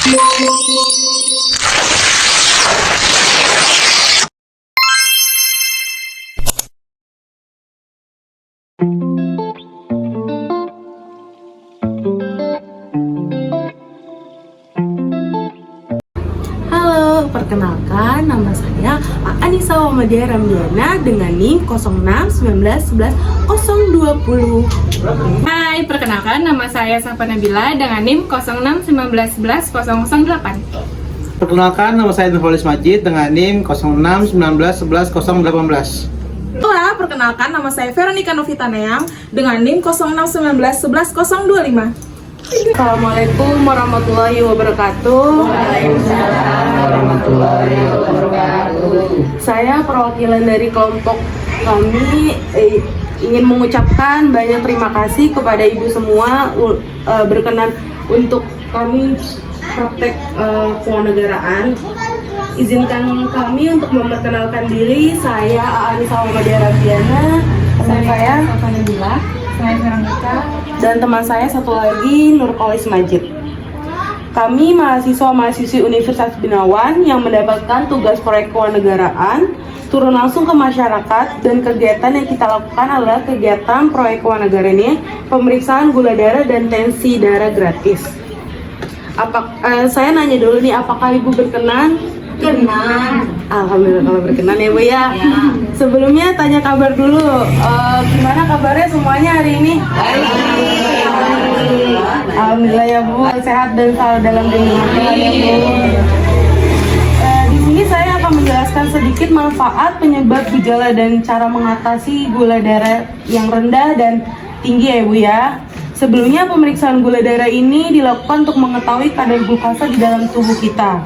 Halo, perkenalkan nama saya Anissa Wamadia Ramdiana dengan NIM 0619110020. Hai, perkenalkan nama saya Safa Nabila dengan NIM 0619111008. Perkenalkan, nama saya Nurholis Majid dengan NIM 0619111018. Halo, perkenalkan nama saya Veronica Novita Neang dengan NIM 0619111025. Assalamualaikum warahmatullahi wabarakatuh. Waalaikumsalam warahmatullahi wabarakatuh. Saya perwakilan dari kelompok kami ingin mengucapkan banyak terima kasih kepada ibu semua berkenan untuk kami praktek kewarganegaraan. Izinkan kami untuk memperkenalkan diri. Saya Anissa Wamadia Ramdiana, saya Safa Nabila, saya Veronica, dan teman saya satu lagi Nurholis Majid. Kami mahasiswa-mahasiswi Universitas Benawan yang mendapatkan tugas proyek kewarganegaraan turun langsung ke masyarakat, dan kegiatan yang kita lakukan adalah kegiatan proyek kewarganegaraan ini pemeriksaan gula darah dan tensi darah gratis. Saya nanya dulu nih, apakah ibu berkenan? Berkenan. Alhamdulillah kalau berkenan ya bu ya. Sebelumnya tanya kabar dulu, gimana kabarnya semuanya hari ini? Alhamdulillah ya bu, sehat dan selalu dalam lindungan Tuhan ya bu. Di sini saya akan menjelaskan sedikit manfaat, penyebab, gejala, dan cara mengatasi gula darah yang rendah dan tinggi ya bu ya. Sebelumnya pemeriksaan gula darah ini dilakukan untuk mengetahui kadar glukosa di dalam tubuh kita,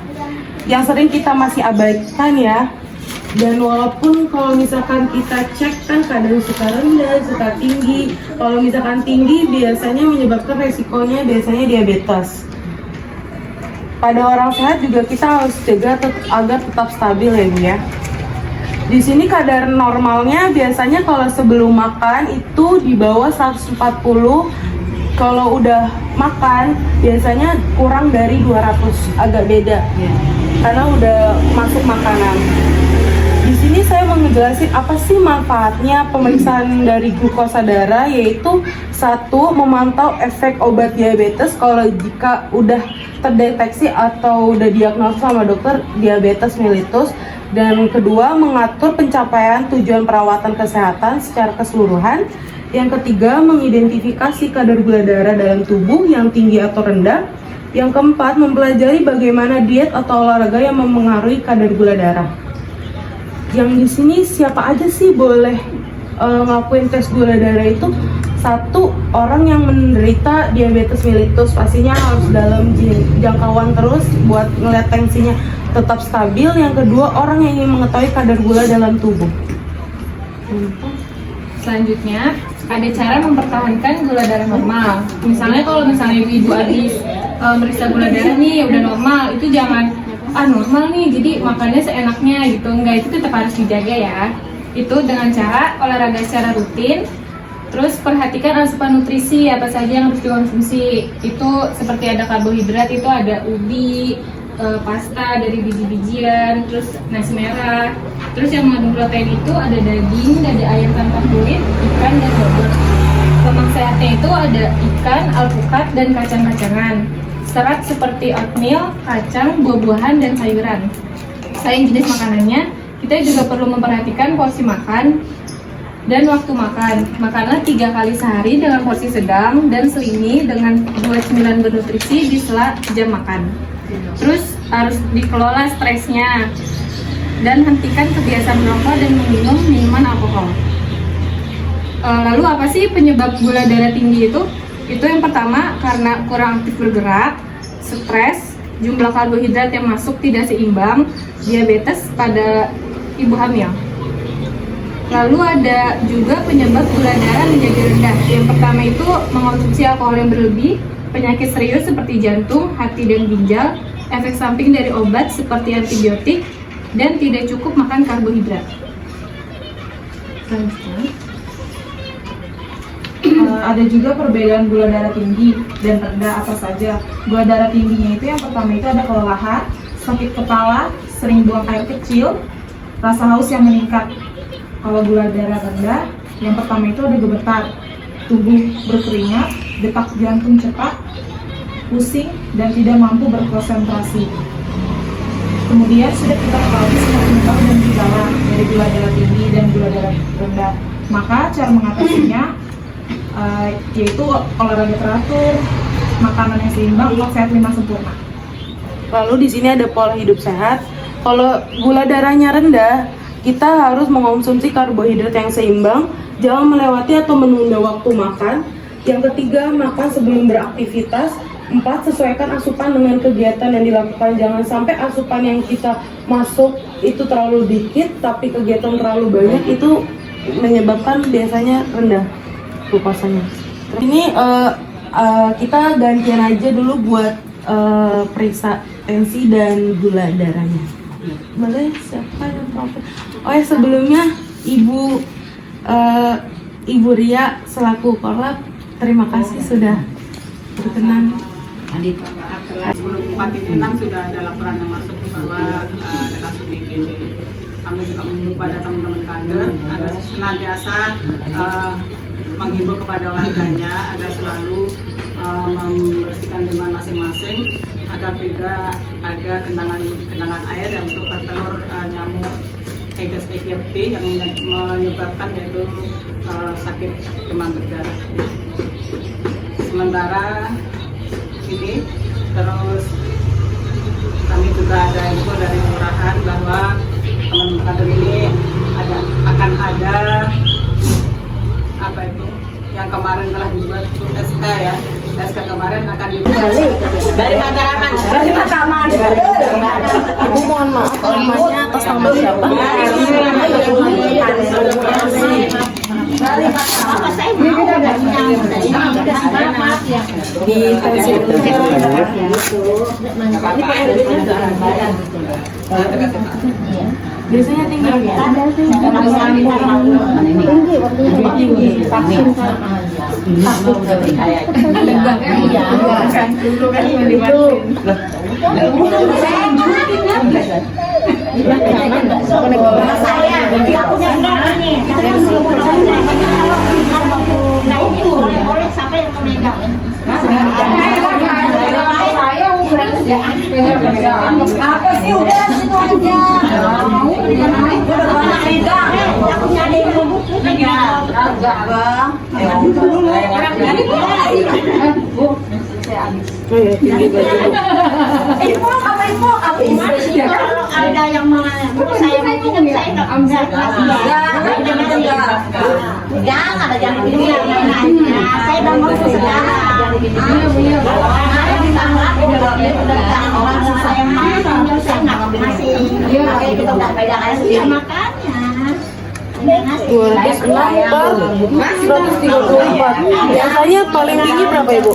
yang sering kita masih abaikan ya. Dan walaupun kalau misalkan kita cek kan kadang suka rendah, suka tinggi. Kalau misalkan tinggi biasanya menyebabkan resikonya biasanya diabetes. Pada orang sehat juga kita harus jaga agar tetap stabil ya Bu ya. Di sini kadar normalnya biasanya kalau sebelum makan itu di bawah 140. Kalau udah makan biasanya kurang dari 200, agak beda karena udah masuk makanan. Di sini saya mau ngejelasin apa sih manfaatnya pemeriksaan dari glukosa darah, yaitu satu, memantau efek obat diabetes kalau jika udah terdeteksi atau udah diagnosis sama dokter diabetes mellitus, dan kedua, mengatur pencapaian tujuan perawatan kesehatan secara keseluruhan. Yang ketiga, mengidentifikasi kadar gula darah dalam tubuh yang tinggi atau rendah. Yang keempat, mempelajari bagaimana diet atau olahraga yang memengaruhi kadar gula darah. Yang di sini siapa aja sih boleh ngelakuin tes gula darah itu? Satu, orang yang menderita diabetes mellitus pastinya harus dalam jangkauan terus buat ngeliat tensinya tetap stabil. Yang kedua, orang yang ingin mengetahui kadar gula dalam tubuh. Selanjutnya, ada cara mempertahankan gula darah normal. Misalnya kalau ibu habis meriksa gula darah nih udah normal, itu jangan normal nih jadi makannya seenaknya gitu. Enggak, itu tetap harus dijaga ya. Itu dengan cara olahraga secara rutin. Terus perhatikan asupan nutrisi apa saja yang harus dikonsumsi. Itu seperti ada karbohidrat, itu ada ubi, pasta dari biji-bijian, terus nasi merah. Terus yang mengandung protein itu ada daging, ada ayam tanpa kulit, ikan, dan yogurt. Lemak sehatnya itu ada ikan, alpukat, dan kacang-kacangan. Serat seperti oatmeal, kacang, buah-buahan, dan sayuran. Selain jenis makanannya, kita juga perlu memperhatikan porsi makan dan waktu makan. Makanlah 3 kali sehari dengan porsi sedang dan selingi dengan 2 cemilan bernutrisi di sela jam makan. Terus harus dikelola stresnya dan hentikan kebiasaan merokok dan meminum minuman alkohol. Lalu apa sih penyebab gula darah tinggi itu? Itu yang pertama karena kurang aktif bergerak, stres, jumlah karbohidrat yang masuk tidak seimbang, diabetes pada ibu hamil. Lalu ada juga penyebab gula darah menjadi rendah. Yang pertama itu mengonsumsi alkohol yang berlebih, penyakit serius seperti jantung, hati, dan ginjal, efek samping dari obat seperti antibiotik, dan tidak cukup makan karbohidrat. Selanjutnya, Ada juga perbedaan gula darah tinggi dan rendah apa saja. Gula darah tingginya itu yang pertama itu ada kelelahan, sakit kepala, sering buang air kecil, rasa haus yang meningkat. Kalau gula darah rendah, yang pertama itu ada gemetar, tubuh berkeringat, detak jantung cepat, pusing, dan tidak mampu berkonsentrasi. Kemudian sudah kita ketahui semua penyebab dan gejala dari gula darah tinggi dan gula darah rendah. Maka cara mengatasinya yaitu olahraga teratur, makanan yang seimbang, sehat 5 sempurna. Lalu di sini ada pola hidup sehat. Kalau gula darahnya rendah, kita harus mengonsumsi karbohidrat yang seimbang, jangan melewati atau menunda waktu makan. Yang ketiga, makan sebelum beraktivitas. 4. Sesuaikan asupan dengan kegiatan yang dilakukan. Jangan sampai asupan yang kita masuk itu terlalu dikit, tapi kegiatan terlalu banyak, itu menyebabkan biasanya rendah glukosanya. Ini kita gantian aja dulu buat periksa tensi dan gula darahnya. Boleh, siapa yang profil? Oh ya, sebelumnya Ibu Ria selaku korlap, terima kasih sudah berkenan. Sebelum 4.6 sudah ada laporan yang masuk bahwa ada kasus DGD. Kami juga mengimbau pada teman-teman kader agar senantiasa menghimbau kepada warganya agar selalu membersihkan lingkungan masing-masing, agar tidak ada genangan air yang untuk bertelur nyamuk Aedes aegypti yang menyebabkan yaitu sakit demam berdarah. Sementara ini terus kami juga ada info dari kelurahan bahwa teman-teman kader ini akan ada apa itu yang kemarin telah dibuat SK ya. SK kemarin akan dibuat dari Mataraman. Ibu mohon maaf, namanya atas nama siapa? Di tensi biasanya tinggi. Apa sih udah situ aja. Ada yang saya mungkin saya nggak jangan ada jangan saya udah mau sudah Biasanya paling tinggi berapa Ibu?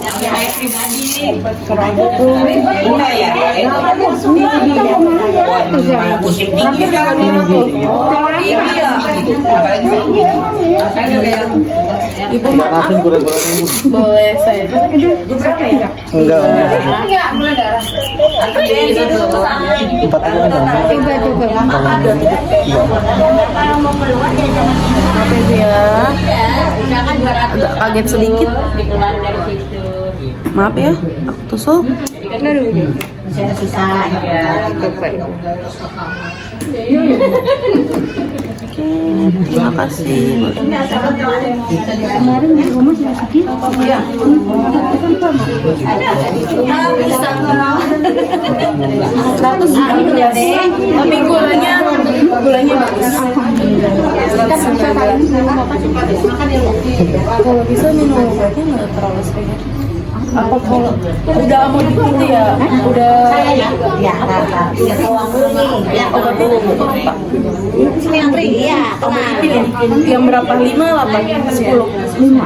Ibu maaf, boleh saya? Enggak. Maaf ya, agak kaget sedikit. Maaf ya, aku tusuk. Oke, terima kasih. Kemarin di rumah sudah sakit? Iya. Tapi gulanya bagus. Kalau bisa minum obatnya nggak terlalu sering. Apa kalau udah mau gitu ya? Udah ya yang berapa? 5, 8, 10? 5.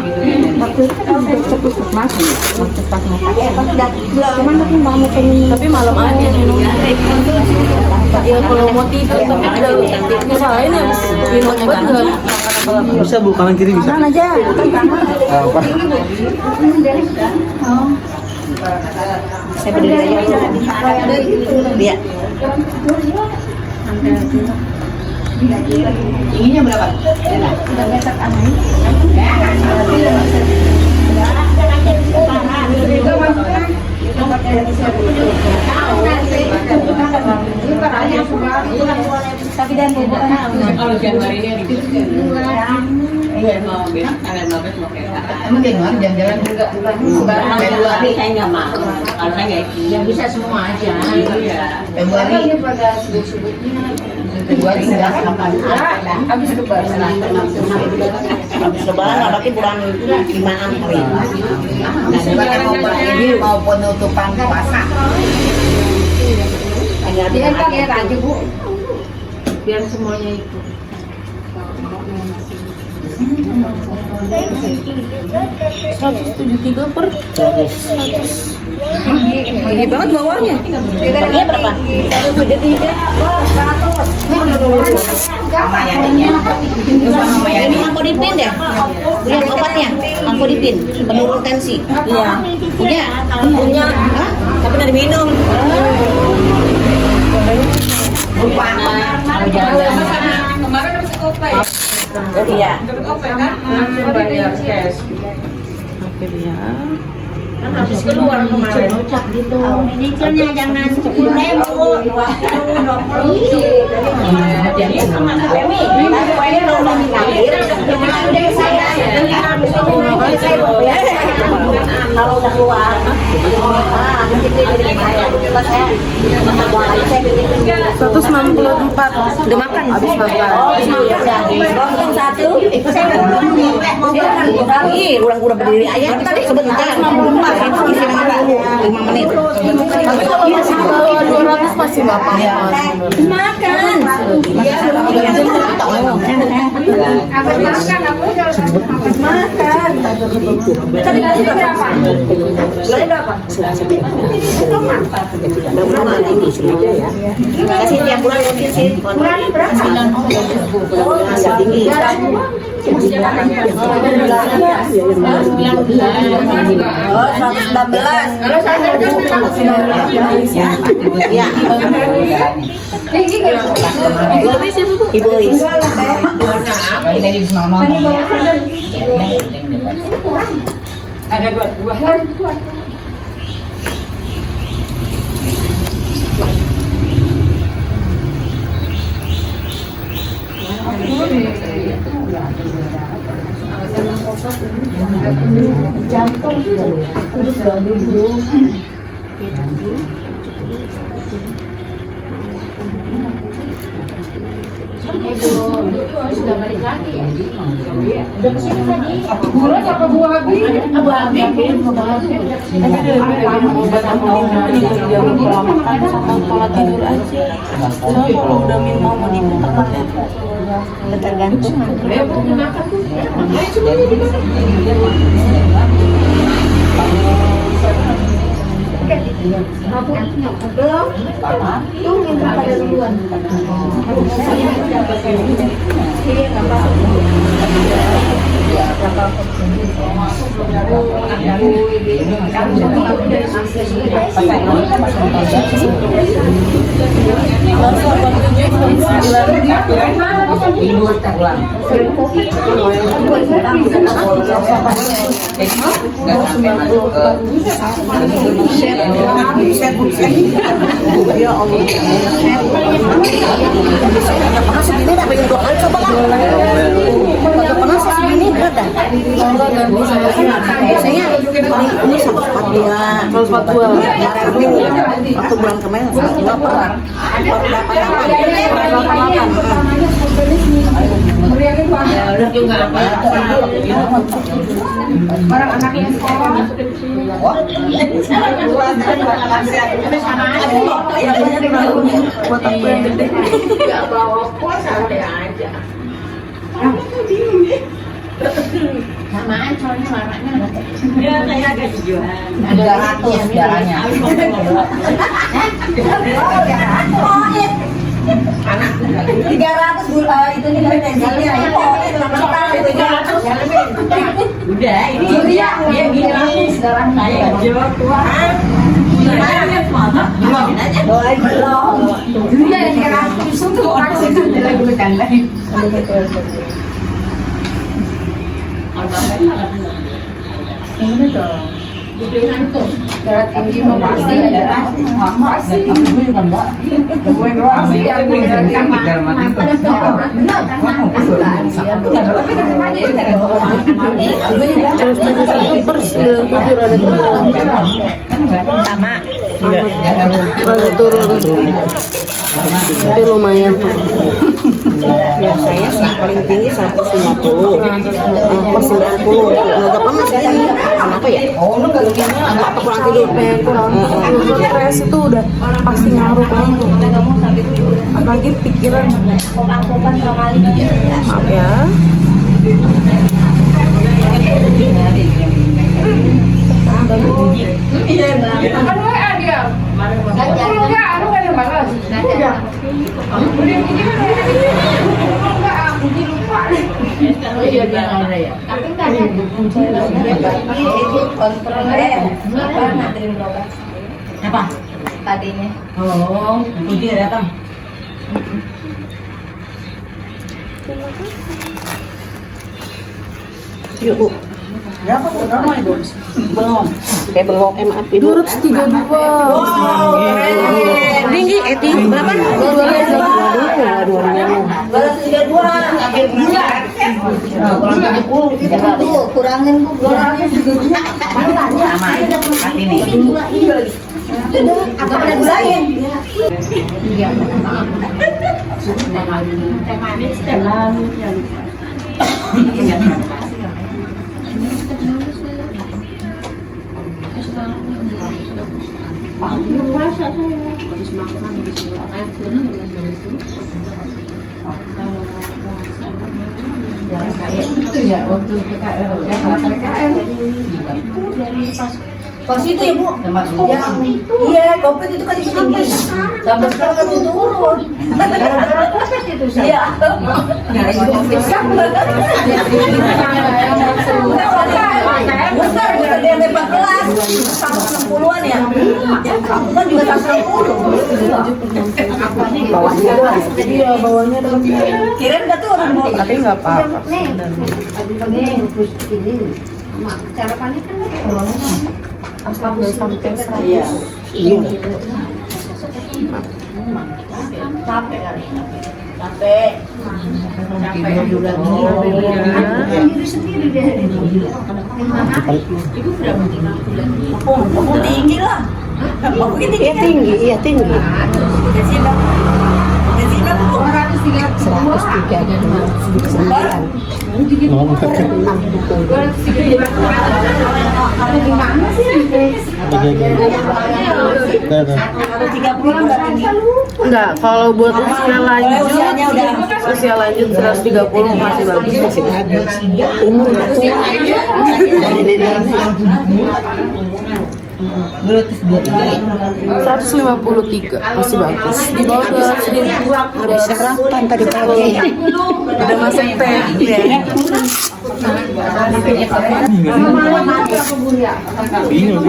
Tapi malam aja minum. Ya kalau mau tidur tapi tidak usahain habis minum obat nggak makan Bisa bu, kanan kiri bisa. Kanan aja. Apa? Saya berdiri aja. Lihat. Ininya berapa? Udah besar aneh. Tapi dan Kalau Januari ini emang Januari jalan-jalan juga Februari saya nggak mau. Kalau saya nggak bisa semua aja. Februari Februari sudah makan. Habis lebaran. Habis lebaran berarti bulan 5 April. Nah, ini mau penutupan puasa. Dia aja Bu. Biar semuanya itu. 173 per Tinggi banget bawahnya. Dia berapa? 173. Sama ya ini. Ini Amkodipin deh. Lihat obatnya. Amkodipin penurun tensi. Iya. Punya. Punya. Hah? Tapi udah diminum. Lupa. kemarin habis kopi. Iya. Kopi kan langsung bayar cash. Kan habis keluar kemarin. Gitu. Nyicilnya jangan 10.000, 20. Jadi sama Femi. Ini udah mikir. Udah saya. Kalau udah keluar. udah makan habis makan. Satu. Udah berdiri aja. Tadi sebentar. 5 menit. Tapi kalau masih di bawah 200 pasti bapak Makan. Tadi berapa? Berapa? Kasih tiap bulan sih. Bulan berapa? 9 tinggi. Oh, 116. Kalau saya ya. Ibu Is. Ada dua. Sudah balik lagi ya? Udah kesini tadi. Bulan apa buah habis? Abu habis. Tapi daripada minum obat mending jangan pola makan sama pola tidur aja. Soalnya kalau udah minum Amkodipin tekannya Tergantung. Ya, bukan makan tuh. Panas segini udah pengen 2 kali coba lah. Kalau panas segini berat dah. Biasanya ini 142. Waktu bulan kemarin 142 per 488. Orang anaknya sekolah. Buat aku yang gede. Gak bawa pos ada aja. Samaan soalnya warnanya Ya kayak agak hijauan. 300 darahnya. 300 itu nih dari tensinya. Udah, ini dia gini sekarang saya jawab Tuhan. Doain belum. Dia yang 300 itu pasti lagi bercanda. Ini dong. Pilihan tuh darah tinggi pasti ada pasti gue juga enggak gue doang sih yang gue sama turun tapi lumayan ya saya paling tinggi 150 90 nggak pernah saya kenapa ya atau kurang tidur kurang stres itu udah pasti ngaruh banget apalagi pikiran maaf ya apa tadinya dia datang yuk Bu. Berapa Bu? Normal Bu? Belum. Kayak belum MAP 232 tinggi berapa? 232 kurangin Bu 232 sama ini agak pada gulain iya teh manis Pas itu ya Bu? Iya, COVID itu kan di sini. Sampai sekarang kan turun. Gara-gara COVID itu sih. Iya. Gara-gara COVID kan. Bukan dia 14, 160-an ya. Aku kan juga 160. Bawahnya doang. iya bawahnya dalam Kirain nggak turun Bu. tapi nggak apa-apa Sarapannya kan sampai 100 iya. Capek kali. Capek juga diri sendiri deh. Ibu berapa Aku tinggi lah. Aku tinggi. Iya tinggi. Gaji berapa? Gaji berapa? 103. Ada di mana sih? Kalau 30 nggak tinggi. enggak kalau buat usia lanjut 130 masih bagus masih bagus umur tua 153 masih bagus di bawah 200.000 udah sarapan tadi pagi udah masuk teh ya Bingung.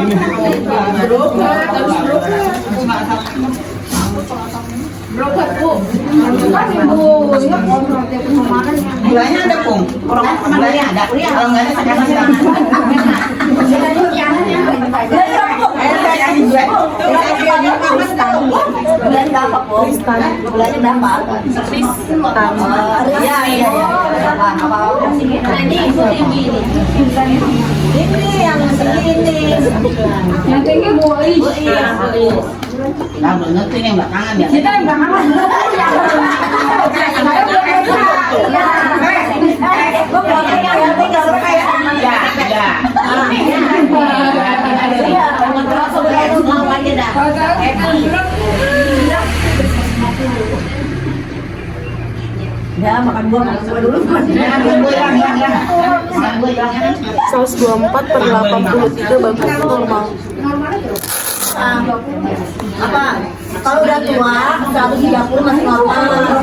Gulanya ada Pung. Gulanya ada. Kalau nggak ada saya kasih tangan. Gulanya berapa Pung? Gulanya berapa? Iya. Ini yang segini. Yang tinggi Bu. Iya. Nah, bener tuh yang belakangan ya. Kita yang belakangan. Ya, makan gua dulu. 124/83 bagus normal Apa? Kalau udah tua 130 masih normal.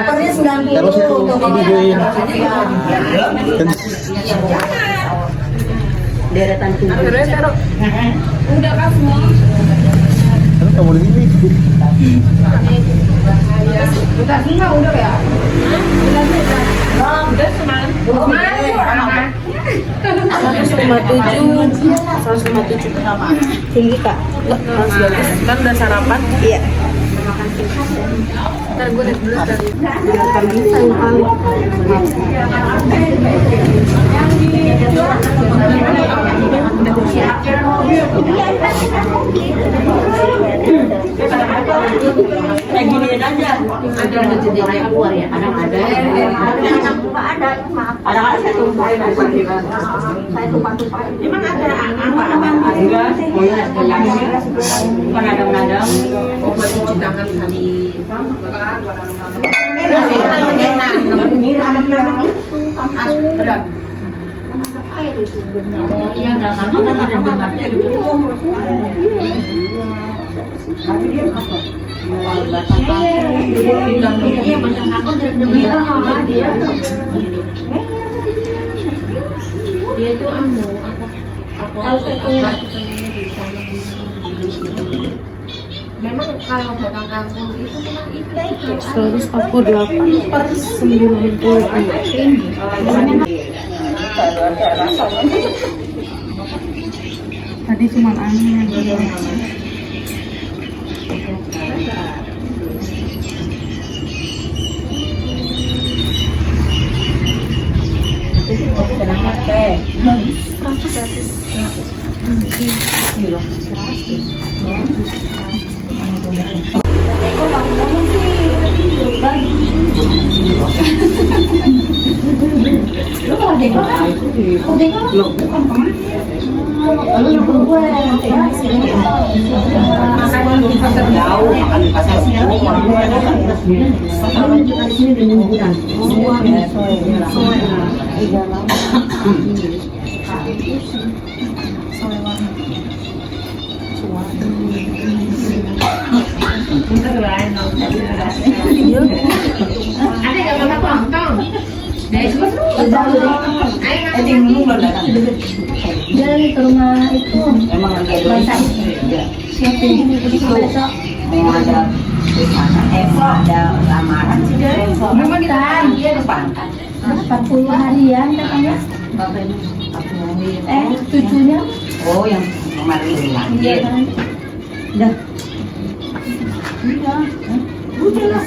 Pernya 90. Deretan tubuh. Udah kan semua. Kamu di sini. Udah semua udah ya. Udah semalam. Kemana? 157 tinggi kak. Harus bagus kan udah sarapan. Iya. Ntar gue liat dulu tadi. Biarkan bisa yang paling. Kayak gini aja. Ada jendela yang keluar ya, kadang ada. Kadang-kadang saya tumpahin. Saya tumpah-tumpahin. Emang ada apa? Enggak sih. Kadang-kadang obat cuci tangan kali. Dia itu memang kalau batang kangkung itu memang itu 148/90. Tadi cuma angin. Jalan ke rumah itu bangsa siapin besok Mau ada ada lamaran sih dari memang dia depan 40 harian katanya cucunya oh yang kemarin hilang iya kan udah udah lah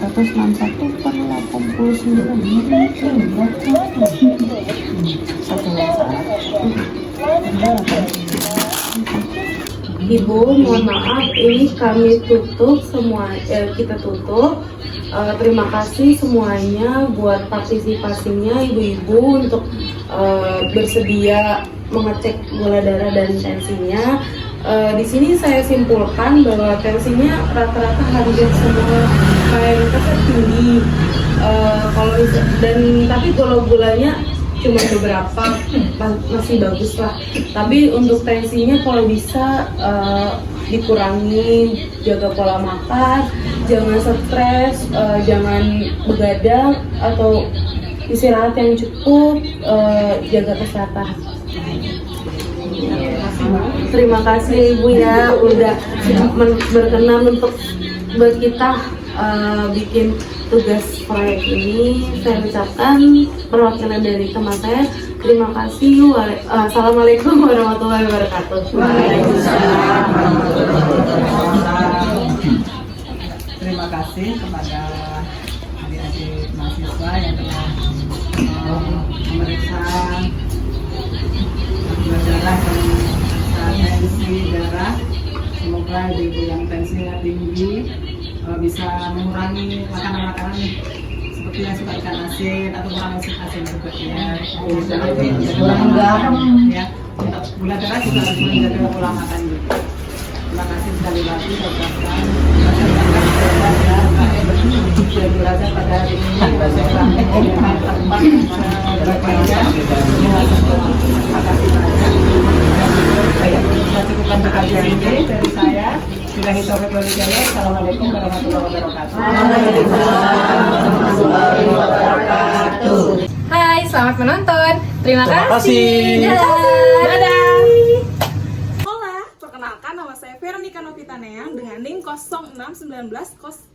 161/89. Ibu, mohon maaf, ini kami tutup semua, kita tutup. Terima kasih semuanya buat partisipasinya ibu-ibu untuk bersedia mengecek gula darah dan tensinya. Di sini saya simpulkan bahwa tensinya rata-rata hampir semua mayoritas tinggi. Tapi kalau gulanya cuma beberapa masih bagus lah. Tapi untuk tensinya kalau bisa dikurangi, jaga pola makan, jangan stres, jangan begadang atau istirahat yang cukup, jaga kesehatan. Terima kasih Ibu ya udah berkenan untuk buat kita bikin tugas proyek ini. Saya ucapkan perwakilan dari teman saya terima kasih. Assalamualaikum warahmatullahi wabarakatuh. Terima kasih kepada adik-adik mahasiswa yang telah memeriksa gula darah dan tensi darah. Semoga ibu yang tensinya tinggi bisa mengurangi makanan-makanan seperti yang suka ikan asin atau kurang asin juga ya. kurang garam Ya, untuk gula darah juga harus menjaga pola makan juga. Terima kasih sekali lagi saya ucapkan. Keluarga kami berjasa pada hari ini berserah dengan tempat berpajak. Terima kasih banyak. Saya cukupkan pekerjaan ini dari saya. Bilahi taufiq wal hidayah. Assalamualaikum warahmatullahi wabarakatuh. Hai, selamat menonton. Terima Terima kasih. Dadah. Hola, perkenalkan nama saya Veronica Novita Neang dengan NIM 0619